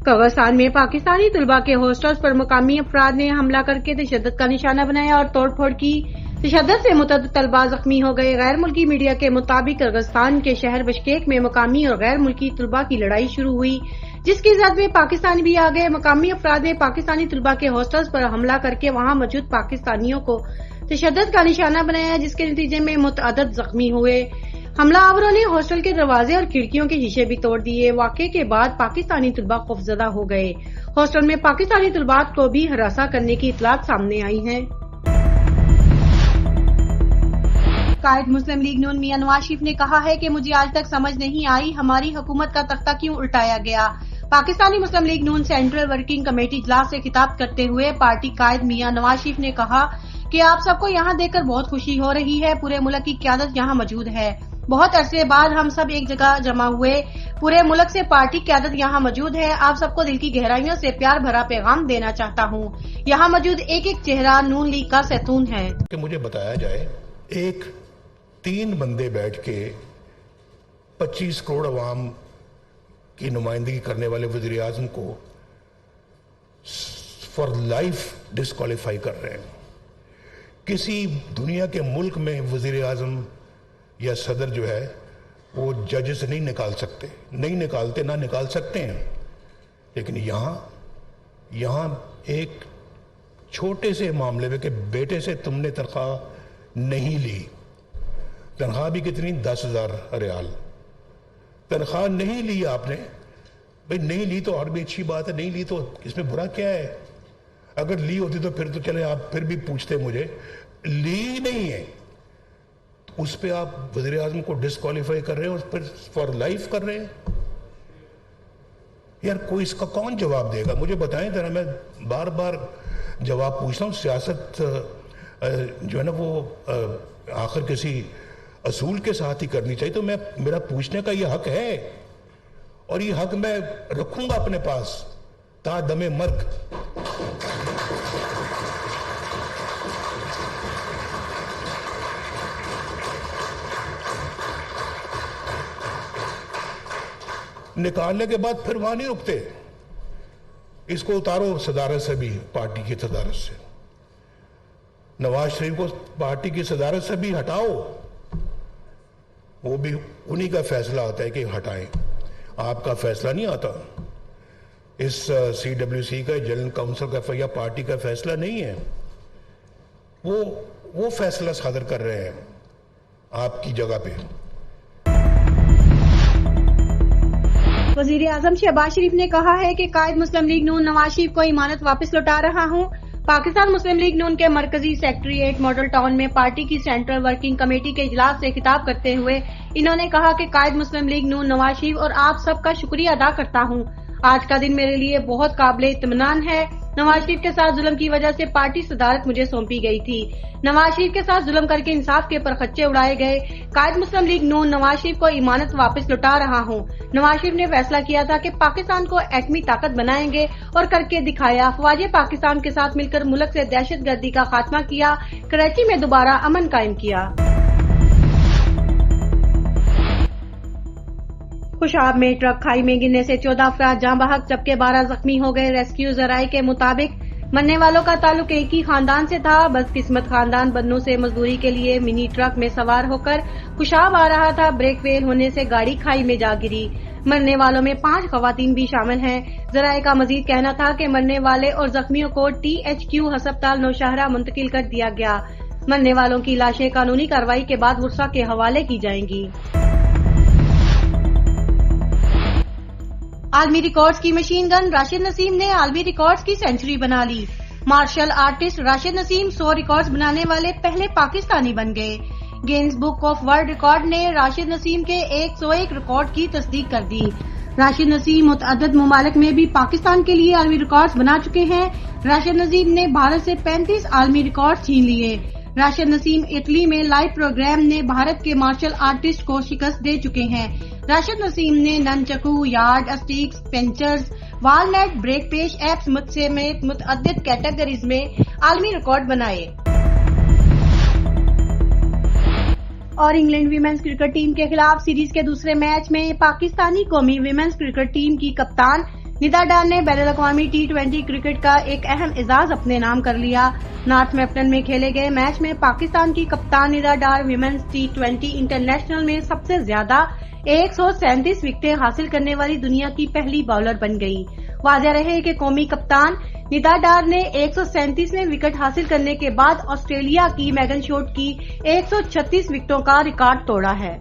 قرغستان میں پاکستانی طلباء کے ہاسٹلز پر مقامی افراد نے حملہ کر کے تشدد کا نشانہ بنایا اور توڑ پھوڑ کی۔ تشدد سے متعدد طلباء زخمی ہو گئے۔ غیر ملکی میڈیا کے مطابق قرغستان کے شہر بشکیک میں مقامی اور غیر ملکی طلباء کی لڑائی شروع ہوئی، جس کی زد میں پاکستانی بھی آ گئے۔ مقامی افراد نے پاکستانی طلباء کے ہاسٹلز پر حملہ کر کے وہاں موجود پاکستانیوں کو تشدد کا نشانہ بنایا، جس کے نتیجے میں متعدد زخمی ہوئے۔ حملہ آوروں نے ہاسٹل کے دروازے اور کھڑکیوں کے شیشے بھی توڑ دیے۔ واقعے کے بعد پاکستانی طلباء خوفزدہ ہو گئے۔ ہاسٹل میں پاکستانی طلباء کو بھی ہراساں کرنے کی اطلاعات سامنے آئی ہیں۔ قائد مسلم لیگ نون میاں نواز شریف نے کہا ہے کہ مجھے آج تک سمجھ نہیں آئی ہماری حکومت کا تختہ کیوں الٹایا گیا۔ پاکستانی مسلم لیگ نون سینٹرل ورکنگ کمیٹی اجلاس سے خطاب کرتے ہوئے پارٹی قائد میاں نواز شریف نے کہا کہ آپ سب کو یہاں دیکھ کر بہت خوشی ہو رہی ہے۔ پورے ملک کی قیادت یہاں موجود ہے۔ بہت عرصے بعد ہم سب ایک جگہ جمع ہوئے۔ پورے ملک سے پارٹی قیادت یہاں موجود ہے۔ آپ سب کو دل کی گہرائیوں سے پیار بھرا پیغام دینا چاہتا ہوں۔ یہاں موجود ایک ایک چہرہ نون لیگ کا ستون ہے۔ کہ مجھے بتایا جائے ایک 3 بندے بیٹھ کے 25 کروڑ عوام کی نمائندگی کرنے والے وزیر اعظم کو فار لائف ڈسکوالیفائی کر رہے ہیں۔ کسی دنیا کے ملک میں وزیر اعظم یا صدر جو ہے وہ جج سے نہیں نکال سکتے، نہیں نکالتے، نہ نکال سکتے ہیں۔ لیکن یہاں ایک چھوٹے سے معاملے میں کہ بیٹے سے تم نے تنخواہ نہیں لی، تنخواہ بھی کتنی 10,000 ریال، تنخواہ نہیں لی آپ نے، بھئی نہیں لی تو اور بھی اچھی بات ہے، نہیں لی تو اس میں برا کیا ہے؟ اگر لی ہوتی تو پھر تو چلے آپ پھر بھی پوچھتے مجھے، لی نہیں ہے اس پہ آپ وزیر اعظم کو ڈسکوالیفائی کر رہے ہیں، اس پر فار لائف کر رہے ہیں۔ یار کوئی اس کا کون جواب دے گا؟ مجھے بتائیں ذرا، میں بار بار جواب پوچھتا ہوں۔ سیاست جو ہے نا وہ آخر کسی اصول کے ساتھ ہی کرنی چاہیے، تو میرا پوچھنے کا یہ حق ہے اور یہ حق میں رکھوں گا اپنے پاس تا دم مرگ۔ نکالنے کے بعد پھر وہاں نہیں رکتے، اس کو اتارو صدارت سے بھی، پارٹی کی صدارت سے، نواز شریف کو پارٹی کی صدارت سے بھی ہٹاؤ، وہ بھی انہی کا فیصلہ آتا ہے کہ ہٹائیں، آپ کا فیصلہ نہیں آتا۔ اس CWC کا جنرل کونسل کا یا پارٹی کا فیصلہ نہیں ہے، وہ فیصلہ صادر کر رہے ہیں آپ کی جگہ پہ۔ وزیر اعظم شہباز شریف نے کہا ہے کہ قائد مسلم لیگ نون نواز شریف کو امانت واپس لوٹا رہا ہوں۔ پاکستان مسلم لیگ نون کے مرکزی سیکریٹریٹ ماڈل ٹاؤن میں پارٹی کی سینٹرل ورکنگ کمیٹی کے اجلاس سے خطاب کرتے ہوئے انہوں نے کہا کہ قائد مسلم لیگ نون نواز شریف اور آپ سب کا شکریہ ادا کرتا ہوں۔ آج کا دن میرے لیے بہت قابل اطمینان ہے۔ نواز شریف کے ساتھ ظلم کی وجہ سے پارٹی صدارت مجھے سونپی گئی تھی۔ نواز شریف کے ساتھ ظلم کر کے انصاف کے پرخچے اڑائے گئے۔ قائد مسلم لیگ نون نواز شریف کو امانت واپس لوٹا رہا ہوں۔ نواز شریف نے فیصلہ کیا تھا کہ پاکستان کو ایٹمی طاقت بنائیں گے اور کر کے دکھایا۔ افواج پاکستان کے ساتھ مل کر ملک سے دہشت گردی کا خاتمہ کیا، کراچی میں دوبارہ امن قائم کیا۔ خوشاب میں ٹرک کھائی میں گرنے سے 14 افراد جاں بحق جبکہ 12 زخمی ہو گئے۔ ریسکیو ذرائع کے مطابق مرنے والوں کا تعلق ایک ہی خاندان سے تھا۔ بدقسمت خاندان بدنوں سے مزدوری کے لیے منی ٹرک میں سوار ہو کر خوشاب آ رہا تھا۔ بریک فیل ہونے سے گاڑی کھائی میں جا گری۔ مرنے والوں میں 5 خواتین بھی شامل ہیں۔ ذرائع کا مزید کہنا تھا کہ مرنے والے اور زخمیوں کو THQ ہسپتال نوشہرہ منتقل کر دیا گیا۔ مرنے والوں کی لاشیں قانونی کارروائی کے بعد ورثاء کے حوالے کی جائیں گی۔ عالمی ریکارڈز کی مشین گن راشد نسیم نے عالمی ریکارڈز کی سینچری بنا لی۔ مارشل آرٹسٹ راشد نسیم 100 ریکارڈز بنانے والے پہلے پاکستانی بن گئے۔ Gains book of world record نے راشد نسیم کے 101 ریکارڈ کی تصدیق کر دی۔ راشد نسیم متعدد ممالک میں بھی پاکستان کے لیے عالمی ریکارڈز بنا چکے ہیں۔ راشد نسیم نے بھارت سے 35 عالمی ریکارڈز چھین لیے۔ راشد نسیم اٹلی میں لائیو پروگرام نے بھارت کے مارشل آرٹسٹ کو شکست دے چکے ہیں۔ راشد نسیم نے نن چکو، یارڈ اسٹکس، پنچرز، والنٹ، بریک پیش ایپس سمیت متعدد کیٹیگریز میں عالمی ریکارڈ بنائے۔ اور انگلینڈ ویمنز کرکٹ ٹیم کے خلاف سیریز کے دوسرے میچ میں پاکستانی قومی ویمنز کرکٹ ٹیم کی کپتان ندا ڈار نے بین الاقوامی T20 کرکٹ کا ایک اہم اعزاز اپنے نام کر لیا۔ نارتھ میمپٹن میں کھیلے گئے میچ میں پاکستان کی کپتان ندا ڈار ویمنز T20 انٹرنیشنل میں سب سے زیادہ 137 وکٹیں حاصل کرنے والی دنیا کی پہلی بالر بن گئی۔ واضح رہے کہ قومی کپتان ندا ڈار نے 137ویں وکٹ حاصل کرنے کے بعد آسٹریلیا کی میگن شوٹ کی 136 وکٹوں کا ریکارڈ توڑا ہے۔